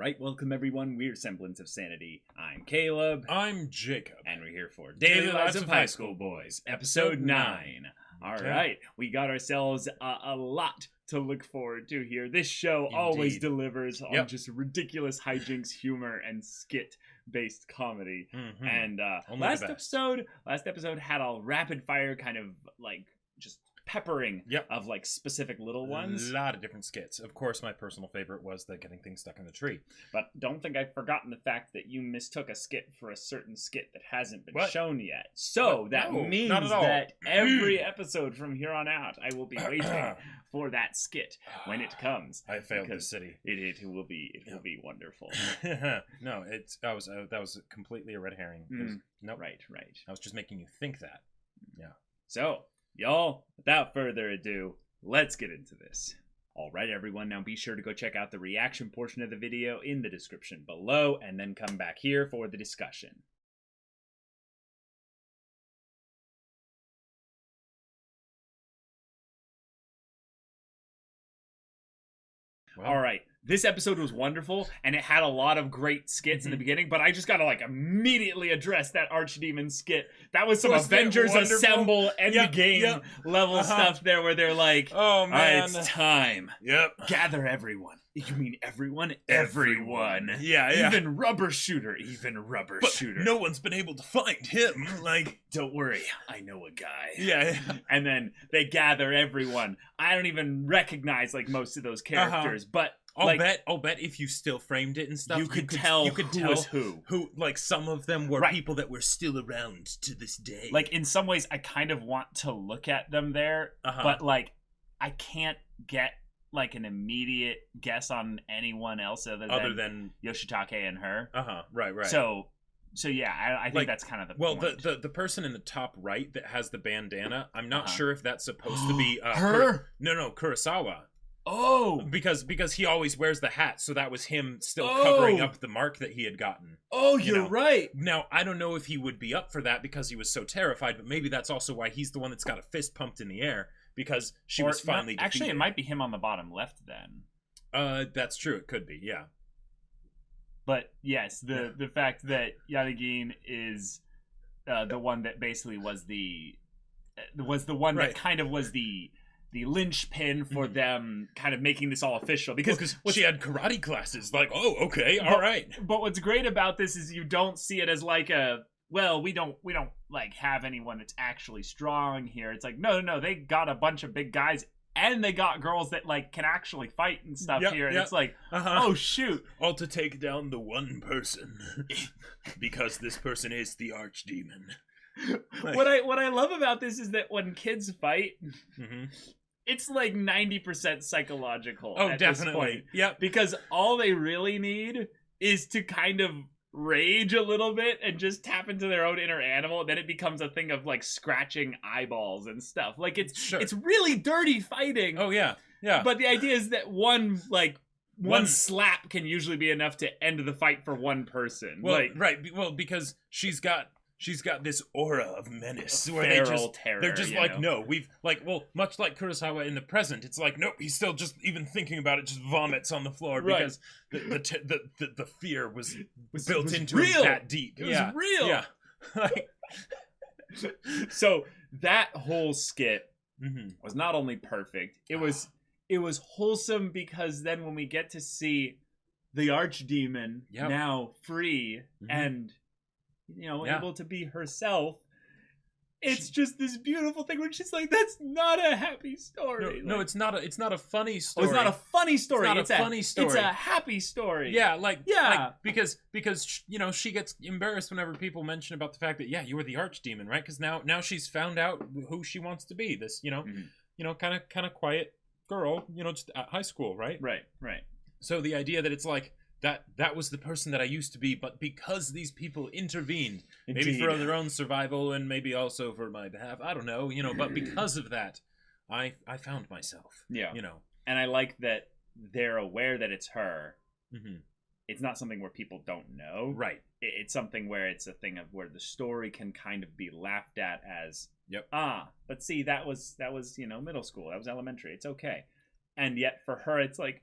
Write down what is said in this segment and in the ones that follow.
Alright, welcome everyone. We're Semblance of Sanity. I'm Caleb. I'm Jacob. And we're here for Daily Lives of High School Boys, Episode 9. Alright, we got ourselves a lot to look forward to here. This show always delivers on just ridiculous hijinks, humor, and skit-based comedy. Mm-hmm. And last episode had a rapid-fire kind of, like, just peppering of like specific little ones. A lot of different skits. Of course, my personal favorite was the getting things stuck in the tree. But don't think I've forgotten the fact that you mistook a skit for a certain skit that hasn't been shown yet. So that means that every episode from here on out, I will be waiting for that skit when it comes. I failed the city. It will be wonderful. No, that was completely a red herring. Nope. Right. I was just making you think that. Yeah. So, y'all, without further ado, let's get into this. Alright everyone, now be sure to go check out the reaction portion of the video in the description below, and then come back here for the discussion. Alright, this episode was wonderful, and it had a lot of great skits in the beginning, but I just gotta, like, immediately address that Archdemon skit. That was some Avengers Assemble Endgame level stuff there, where they're like, oh man, it's time. Yep. Gather everyone. You mean everyone? Everyone. Yeah. Even Rubber Shooter. But no one's been able to find him. Like, don't worry, I know a guy. Yeah. And then they gather everyone. I don't even recognize, like, most of those characters, but I'll bet if you still framed it and stuff, you could tell who. Like, some of them were people that were still around to this day. Like, in some ways, I kind of want to look at them there, but, like, I can't get, like, an immediate guess on anyone else other than Yoshitake and her. Right. So yeah, I think that's kind of the point. Well, the person in the top right that has the bandana, I'm not sure if that's supposed to be her. No, Kurosawa. Oh, because he always wears the hat, so that was him still covering up the mark that he had gotten. Oh, you're right. Now, I don't know if he would be up for that because he was so terrified, but maybe that's also why he's the one that's got a fist pumped in the air, because she was finally defeated. Actually, it might be him on the bottom left then. That's true. It could be, yeah. But yes, the fact that Yanagin is the one that basically was the one that kind of was the linchpin for them kind of making this all official, because she had karate classes. Like, oh, okay, all right. But what's great about this is you don't see it as like we don't like have anyone that's actually strong here. It's like no, they got a bunch of big guys and they got girls that like can actually fight and stuff here. And it's like, oh shoot, all to take down the one person because this person is the Archdemon. Like, what I love about this is that when kids fight, it's like 90% psychological. Oh, at definitely. This point. Yep. Because all they really need is to kind of rage a little bit and just tap into their own inner animal. Then it becomes a thing of like scratching eyeballs and stuff. Like it's really dirty fighting. Oh yeah. But the idea is that one slap can usually be enough to end the fight for one person. Well, Well, because she's got this aura of menace where they're just like, no, we've like, well, much like Kurosawa in the present, it's like, nope, he's still just even thinking about it, just vomits on the floor because the fear was built into him that deep. It was real. Yeah. So that whole skit was not only perfect, it was wholesome, because then when we get to see the Archdemon now free and able to be herself, it's just this beautiful thing where she's like, that's not a happy story. No, it's not a funny story. It's not a funny story. It's not a funny story. It's a happy story. Yeah, because she gets embarrassed whenever people mention about the fact that you were the Archdemon, right? Because now she's found out who she wants to be. This kind of quiet girl, just at high school, right? Right. So the idea that it's like, that was the person that I used to be, but because these people intervened, maybe for their own survival and maybe also for my behalf, I don't know, but because of that, I found myself. Yeah. And I like that they're aware that it's her. It's not something where people don't know. Right. It's something where it's a thing of where the story can kind of be laughed at as, but see, that was middle school, that was elementary, it's okay. And yet for her, it's like,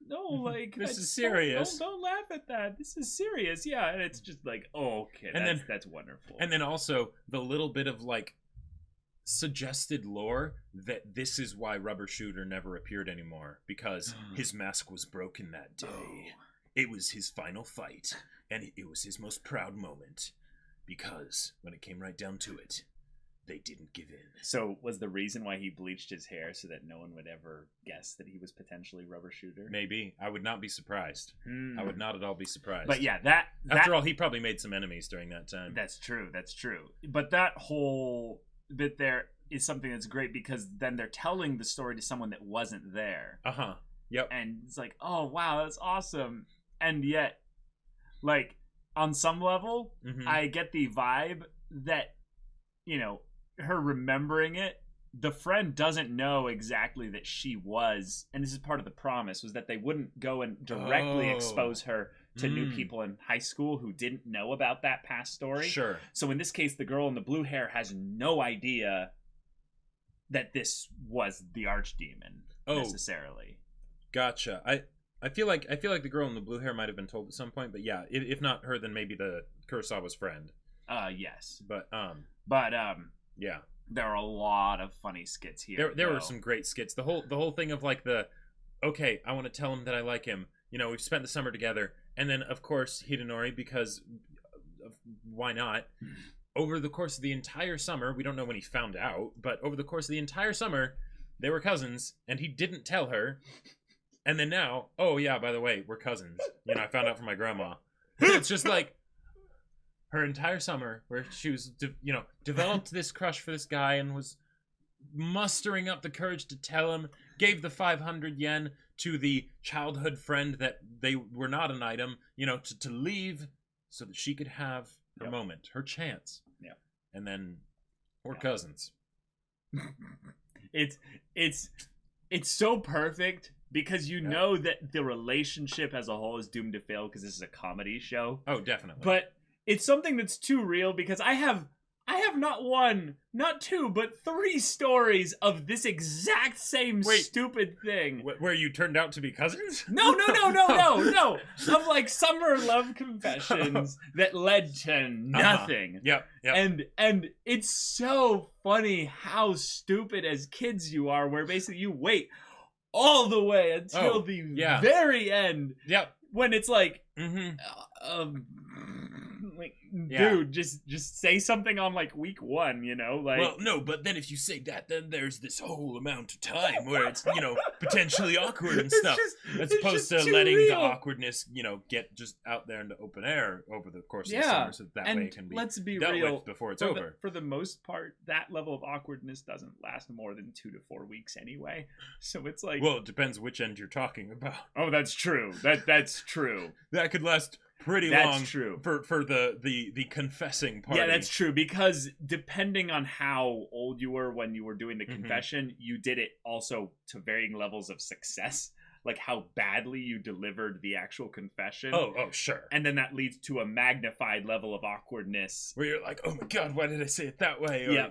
no, like this is serious. Don't laugh at that. This is serious. Yeah, and it's just like, oh, okay, that's wonderful. And then also the little bit of like suggested lore that this is why Rubber Shooter never appeared anymore, because his mask was broken that day. It was his final fight, and it was his most proud moment, because when it came right down to it, they didn't give in. So was the reason why he bleached his hair so that no one would ever guess that he was potentially Rubber Shooter? Maybe. I would not be surprised. I would not at all be surprised. But yeah, after all, he probably made some enemies during that time. That's true. But that whole bit there is something that's great, because then they're telling the story to someone that wasn't there. Yep. And it's like, oh wow, that's awesome. And yet, like, on some level, I get the vibe that, you know, her remembering it, the friend doesn't know exactly that she was, and this is part of the promise, was that they wouldn't go and directly expose her to new people in high school who didn't know about that past story. Sure. So in this case, the girl in the blue hair has no idea that this was the archdemon necessarily. Gotcha. I feel like the girl in the blue hair might have been told at some point, but yeah, if not her, then maybe the Kurosawa's friend. Yes. But yeah, there are a lot of funny skits here. There were some great skits. The whole thing of like okay, I want to tell him that I like him. You know, we've spent the summer together, and then of course Hidenori, because why not? Over the course of the entire summer, we don't know when he found out, but over the course of the entire summer, they were cousins, and he didn't tell her. And then now, oh yeah, by the way, we're cousins. You know, I found out from my grandma. And it's just like her entire summer, where she was, developed this crush for this guy and was mustering up the courage to tell him, gave the 500 yen to the childhood friend that they were not an item, to leave so that she could have her moment, her chance. Yeah. And then we're cousins. It's so perfect, because you know that the relationship as a whole is doomed to fail, because this is a comedy show. Oh, definitely. But it's something that's too real, because I have not one, not two, but three stories of this exact same stupid thing. Where you turned out to be cousins? No. Of like summer love confessions that led to nothing. Yep. And it's so funny how stupid as kids you are, where basically you wait all the way until the very end. Yep. When it's like, dude, just say something on like week 1, like. Well, no, but then if you say that, then there's this whole amount of time where it's potentially awkward and stuff, as opposed to letting the awkwardness get just out there into open air over the course of the summer, so that way it can be let's be dealt real with before it's over. For the most part, that level of awkwardness doesn't last more than 2 to 4 weeks anyway. So it's like, well, it depends which end you're talking about. Oh, that's true. That's true. That could last pretty long. That's true. For the confessing party. Yeah, that's true, because depending on how old you were when you were doing the confession, you did it also to varying levels of success, like how badly you delivered the actual confession. Oh, sure. And then that leads to a magnified level of awkwardness, where you're like, oh my god, why did I say it that way? Or,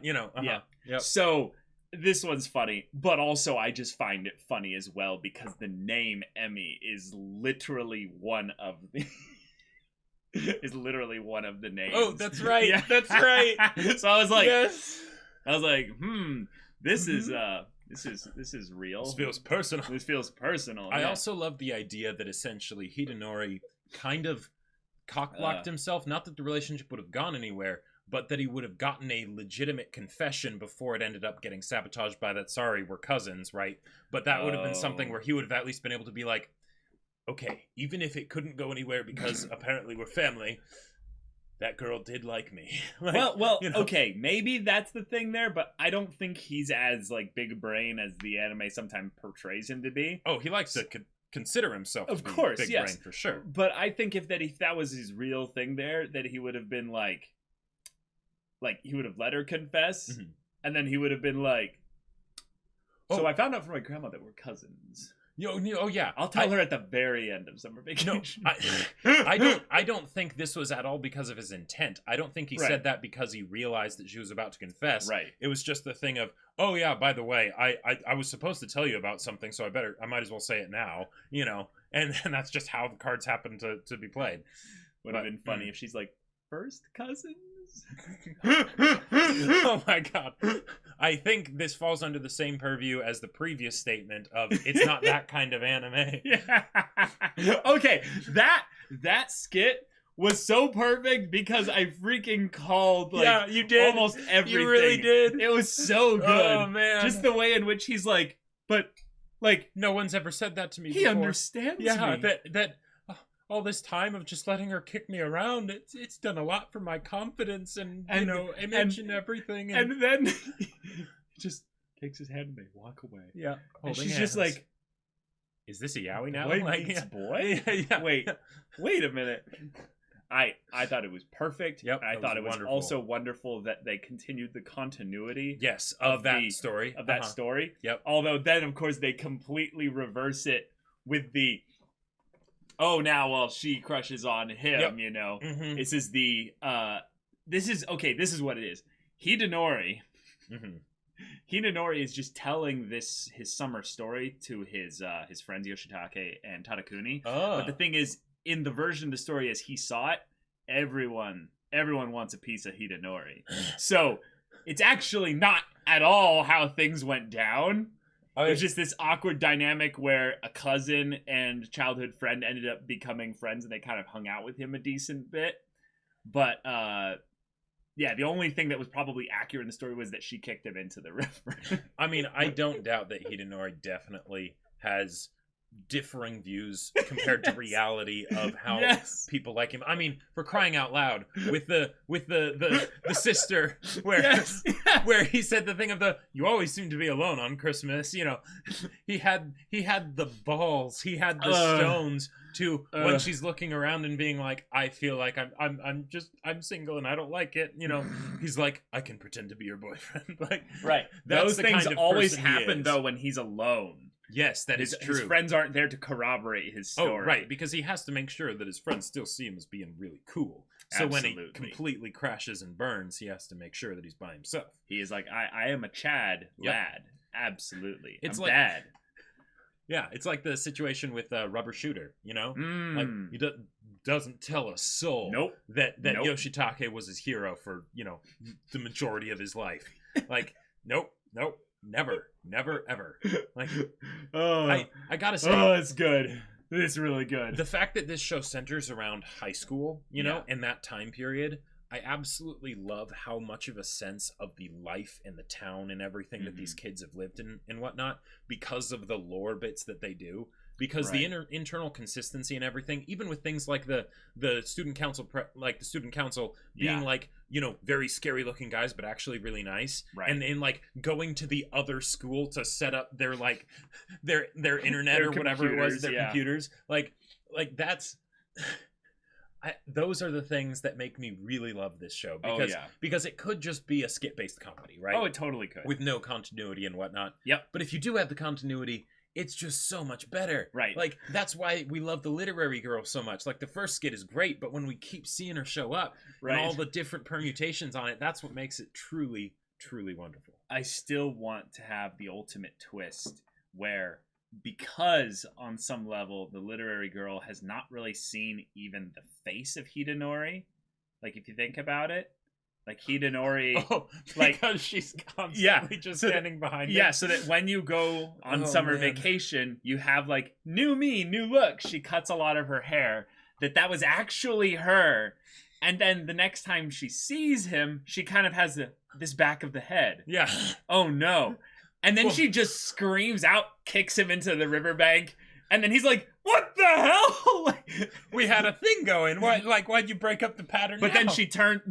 Yeah. So this one's funny, but also I just find it funny as well, because the name Emmy is literally one of the names. Oh, that's right. Yeah. That's right. So I was like, yes. This is real. This feels personal. This feels personal. I also love the idea that essentially Hidenori kind of cock-blocked himself. Not that the relationship would have gone anywhere, but that he would have gotten a legitimate confession before it ended up getting sabotaged by that, sorry, we're cousins, right? But that would have been something where he would have at least been able to be like, okay, even if it couldn't go anywhere because apparently we're family, that girl did like me. Okay, maybe that's the thing there, but I don't think he's as like big brain as the anime sometimes portrays him to be. Oh, he likes to consider himself of course, big brain for sure. But I think if that was his real thing there, that he would have been like he would have let her confess, and then he would have been like, so I found out from my grandma that we're cousins. Oh yeah, I'll tell her at the very end of summer vacation. No, I don't think this was at all because of his intent. I don't think he said that because he realized that she was about to confess. Right. It was just the thing of, oh yeah, by the way, I was supposed to tell you about something, so I might as well say it now. and that's just how the cards happen to be played. Would have been funny if she's like, first cousins? Oh my god. I think this falls under the same purview as the previous statement of it's not that kind of anime. Yeah. Okay, that skit was so perfect because I freaking called you did almost everything. You really did. It was so good. Oh man. Just the way in which he's like, but like no one's ever said that to me he before. Understands me. that all this time of just letting her kick me around, it's done a lot for my confidence and you know, image and everything. And then he just takes his hand and they walk away. Yeah. And she's just like, is this a yaoi now? Boy like, meets boy? Yeah. Wait a minute. I thought it was perfect. Yep. I thought it was also wonderful that they continued the continuity. Yes, of that story. Of that story. Yep. Although then, of course, they completely reverse it with the, oh, now, well, she crushes on him, you know. Mm-hmm. This is what it is. Hidenori. Mm-hmm. Hidenori is just telling his summer story to his friends Yoshitake and Tadakuni. Oh. But the thing is, in the version of the story as he saw it, everyone wants a piece of Hidenori. So it's actually not at all how things went down. It was just this awkward dynamic where a cousin and childhood friend ended up becoming friends, and they kind of hung out with him a decent bit. But yeah, the only thing that was probably accurate in the story was that she kicked him into the river. I mean, I don't doubt that Hidenori definitely has differing views compared to reality of how people like him. I mean, for crying out loud, with the sister where where he said the thing of you always seem to be alone on Christmas, you know. He had the balls, he had the stones to when she's looking around and being like, I feel like I'm single and I don't like it, you know. He's like, I can pretend to be your boyfriend. Like, right. Those things kind of always happen though when he's alone. Yes, that is true. His friends aren't there to corroborate his story. Oh, right, because he has to make sure that his friends still see him as being really cool. So Absolutely. When he completely crashes and burns, he has to make sure that he's by himself. He is like, I am a Chad lad. Absolutely. It's I'm like, bad. Yeah, it's like the situation with Rubber Shooter, you know? Like, he doesn't tell a soul that Yoshitake was his hero for, you know, the majority of his life. Like, nope. Never, ever. Like, I gotta say, it's good. It's really good. The fact that this show centers around high school, you know, and that time period, I absolutely love how much of a sense of the life in the town and everything that these kids have lived in and whatnot, because of the lore bits that they do. Because the internal consistency and everything, even with things like the student council, being like, you know, very scary looking guys, but actually really nice, and in like going to the other school to set up their like their internet or whatever it was, their computers, like that's. Those are the things that make me really love this show because it could just be a skit-based comedy, right? Oh, it totally could, with no continuity and whatnot. Yep. But if you do have the continuity, it's just so much better. Right. Like, that's why we love the literary girl so much. Like, the first skit is great, but when we keep seeing her show up and all the different permutations on it, that's what makes it truly, truly wonderful. I still want to have the ultimate twist where, because on some level, the literary girl has not really seen even the face of Hidenori. Like, if you think about it, like Hidenori, because she's constantly just standing behind him. Yeah, so that when you go on summer vacation, you have like new me, new look. She cuts a lot of her hair. That was actually her, and then the next time she sees him, she kind of has this back of the head. Yeah. Oh no! And then she just screams out, kicks him into the riverbank. And then he's like, "What the hell?" We had a thing going. Why'd you break up the pattern? But then he turns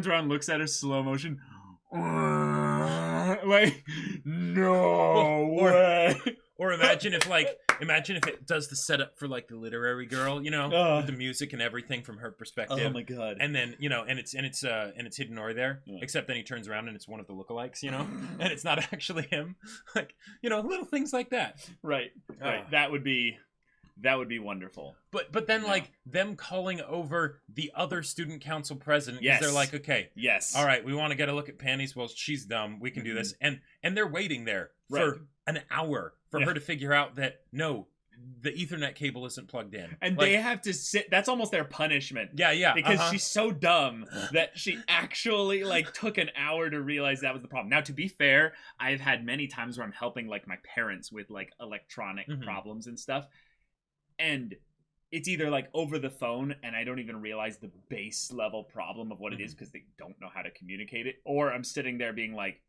around, and looks at her slow motion. Like, no way. Or imagine if it does the setup for like the literary girl, you know, with the music and everything from her perspective. Oh my god! And then and it's Hidenori there, except then he turns around and it's one of the lookalikes, you know, and it's not actually him. Like, you know, little things like that. Right. That would be wonderful. But then like them calling over the other student council president, because they're like, okay, all right, we want to get a look at Panties. Well, she's dumb. We can do this, and they're waiting there for an hour for her to figure out that no, the Ethernet cable isn't plugged in. And they have to sit. That's almost their punishment. Yeah. Because she's so dumb that she actually like took an hour to realize that was the problem. Now, to be fair, I've had many times where I'm helping like my parents with like electronic problems and stuff. And it's either like over the phone and I don't even realize the base level problem of what it is because they don't know how to communicate it. Or I'm sitting there being like,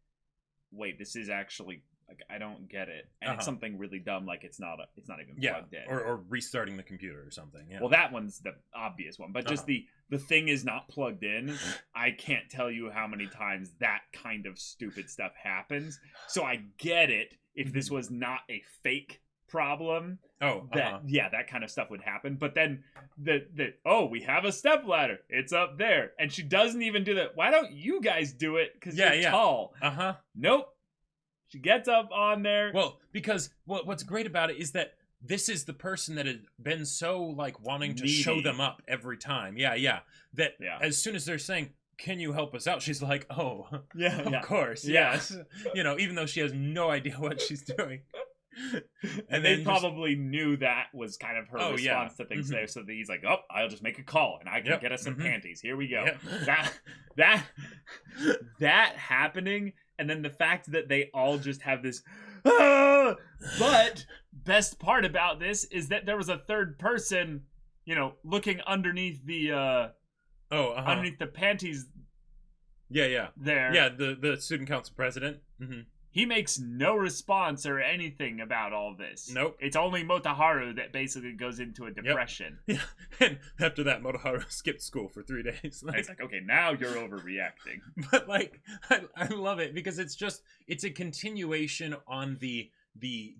wait, this is actually... Like, I don't get it. And it's something really dumb, like it's not even plugged in. Or restarting the computer or something. Yeah. Well, that one's the obvious one. But just the thing is not plugged in. I can't tell you how many times that kind of stupid stuff happens. So I get it if this was not a fake problem. That kind of stuff would happen. But then we have a stepladder. It's up there. And she doesn't even do that. Why don't you guys do it? Because you're tall. Nope. She gets up on there. Well, because what's great about it is that this is the person that had been so like wanting to show them up every time. Yeah. That as soon as they're saying, "Can you help us out?" She's like, "Oh, of course, yes." Even though she has no idea what she's doing. And they probably knew that was kind of her response to things there. So he's like, "Oh, I'll just make a call and I can get us some panties. Here we go." That happening. And then the fact that they all just have this, but best part about this is that there was a third person, looking underneath the, underneath the panties. Yeah. There. Yeah, the student council president. He makes no response or anything about all this. Nope. It's only Motoharu that basically goes into a depression. Yep. Yeah. And after that, Motoharu skipped school for 3 days. It's like, okay, now you're overreacting. But like, I love it because it's a continuation on the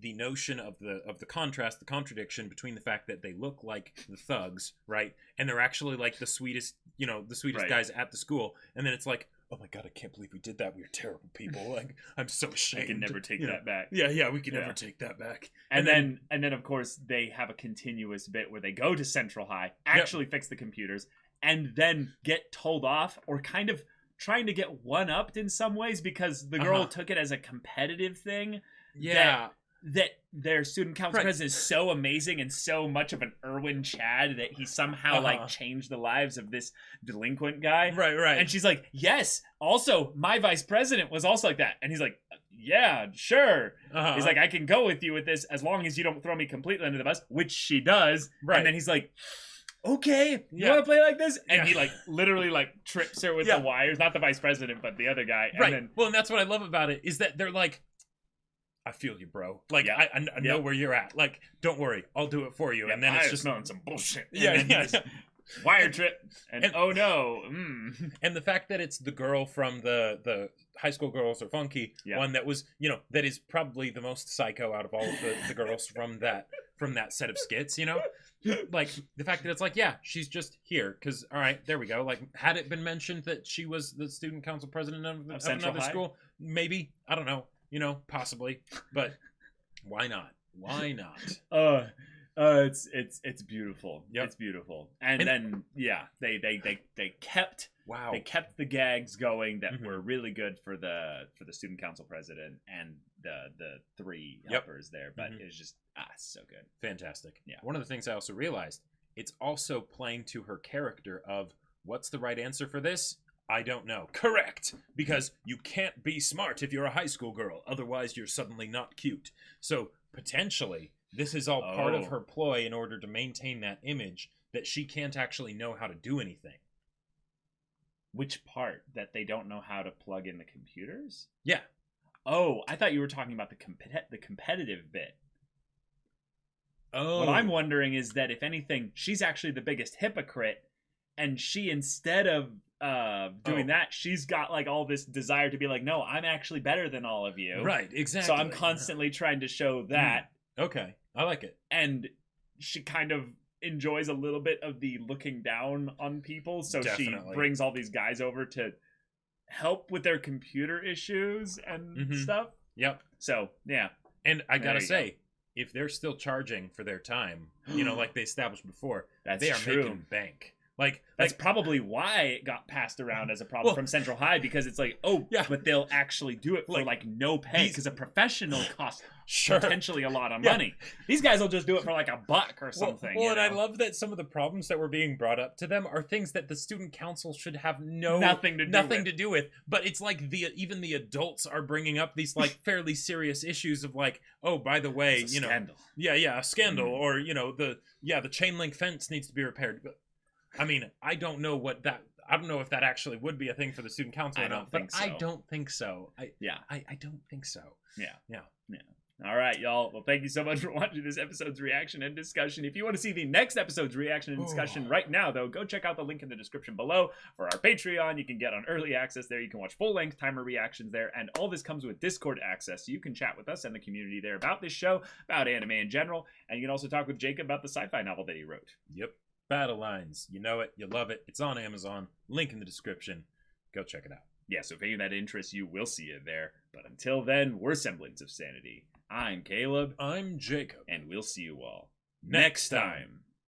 notion of the contrast, the contradiction between the fact that they look like the thugs, right? And they're actually like the sweetest guys at the school. And then it's like, oh my God, I can't believe we did that. We were terrible people. Like, I'm so ashamed. We can never take that back. Yeah, we can never take that back. And then, of course, they have a continuous bit where they go to Central High, actually fix the computers, and then get told off or kind of trying to get one-upped in some ways because the girl took it as a competitive thing. Yeah. That their student council president is so amazing and so much of an Irwin Chad that he somehow like changed the lives of this delinquent guy. Right. And she's like, yes, also my vice president was also like that. And he's like, yeah, sure. He's like, I can go with you with this as long as you don't throw me completely under the bus, which she does. Right. And then he's like, okay, you want to play like this? And he like literally like trips her with the wires, not the vice president, but the other guy. Right. And then, well, and that's what I love about it is that they're like, I feel you, bro. Like, I know where you're at. Like, don't worry. I'll do it for you. Yeah, and then it's just smelling some bullshit. Yeah. Wire trip. And oh no. And the fact that it's the girl from the High School Girls Are Funky one that was, that is probably the most psycho out of all of the girls from that set of skits, Like, the fact that it's like, yeah, she's just here. Because, all right, there we go. Like, had it been mentioned that she was the student council president of another school? Maybe. I don't know. Possibly, but why not? Why not? It's beautiful. Yep. It's beautiful. And then they kept the gags going that were really good for the student council president and the three helpers there. But it was just so good. Fantastic. Yeah. One of the things I also realized, it's also playing to her character of what's the right answer for this? I don't know. Correct. Because you can't be smart if you're a high school girl. Otherwise, you're suddenly not cute. So, potentially, this is all part of her ploy in order to maintain that image that she can't actually know how to do anything. Which part? That they don't know how to plug in the computers? Yeah. Oh, I thought you were talking about the competitive bit. Oh. What I'm wondering is that, if anything, she's actually the biggest hypocrite, and she, instead of doing that, she's got like all this desire to be like, no, I'm actually better than all of you. Right, exactly. So I'm constantly trying to show that. Okay, I like it. And she kind of enjoys a little bit of the looking down on people. So she brings all these guys over to help with their computer issues and stuff. Yep. So, yeah. And I gotta say, if they're still charging for their time, like they established before, they are making bank. That's probably why it got passed around as a problem from Central High, because it's like, but they'll actually do it for no pay, because a professional costs potentially a lot of money. These guys will just do it for like $1 or something. Well, and I love that some of the problems that were being brought up to them are things that the student council should have nothing to do with. But it's like even the adults are bringing up these like fairly serious issues of like, oh, by the way, scandal. A scandal, or the chain link fence needs to be repaired. But I mean, I don't know if that actually would be a thing for the student council or not, but I don't think so. I don't think so. Yeah. All right, y'all. Well, thank you so much for watching this episode's reaction and discussion. If you want to see the next episode's reaction and discussion right now, though, go check out the link in the description below for our Patreon. You can get on early access there. You can watch full-length timer reactions there, and all this comes with Discord access, so you can chat with us and the community there about this show, about anime in general, and you can also talk with Jacob about the sci-fi novel that he wrote. Yep. Battle Lines. You know it. You love it. It's on Amazon. Link in the description. Go check it out. Yeah, so if any of that interests you, we'll see it there. But until then, we're Semblance of Sanity. I'm Caleb. I'm Jacob. And we'll see you all next time.